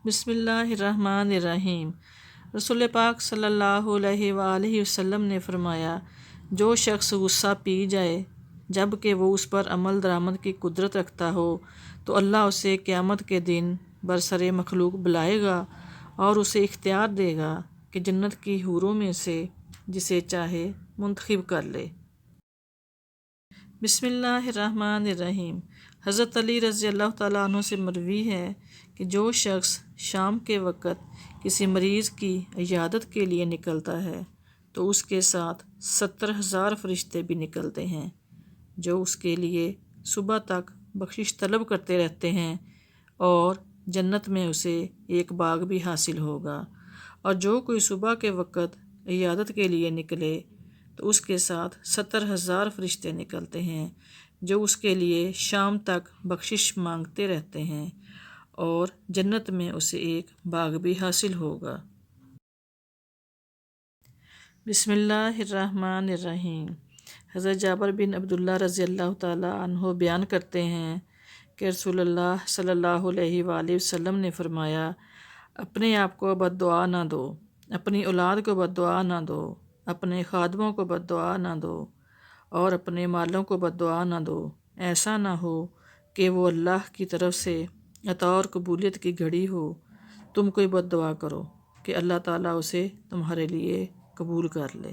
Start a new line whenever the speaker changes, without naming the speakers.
بسم اللہ الرحمن الرحیم۔ رسول پاک صلی اللہ علیہ وآلہ وسلم نے فرمایا، جو شخص غصہ پی جائے جب کہ وہ اس پر عمل درآمد کی قدرت رکھتا ہو تو اللہ اسے قیامت کے دن برسر مخلوق بلائے گا اور اسے اختیار دے گا کہ جنت کی حوروں میں سے جسے چاہے منتخب کر لے۔ بسم اللہ الرحمن الرحیم۔ حضرت علی رضی اللہ تعالیٰ عنہ سے مروی ہے کہ جو شخص شام کے وقت کسی مریض کی عیادت کے لیے نکلتا ہے تو اس کے ساتھ 70,000 فرشتے بھی نکلتے ہیں جو اس کے لیے صبح تک بخشش طلب کرتے رہتے ہیں، اور جنت میں اسے ایک باغ بھی حاصل ہوگا۔ اور جو کوئی صبح کے وقت عیادت کے لیے نکلے تو اس کے ساتھ 70,000 فرشتے نکلتے ہیں جو اس کے لیے شام تک بخشش مانگتے رہتے ہیں، اور جنت میں اسے ایک باغ بھی حاصل ہوگا۔ بسم اللہ الرحمن الرحیم۔ حضرت جابر بن عبداللہ رضی اللہ تعالیٰ عنہ بیان کرتے ہیں کہ رسول اللہ صلی اللہ علیہ وآلہ وسلم نے فرمایا، اپنے آپ کو بد دعا نہ دو، اپنی اولاد کو بد دعا نہ دو، اپنے خادموں کو بد دعا نہ دو، اور اپنے مالوں کو بد دعا نہ دو۔ ایسا نہ ہو کہ وہ اللہ کی طرف سے عطا اور قبولیت کی گھڑی ہو، تم کوئی بد دعا کرو کہ اللہ تعالیٰ اسے تمہارے لیے قبول کر لے۔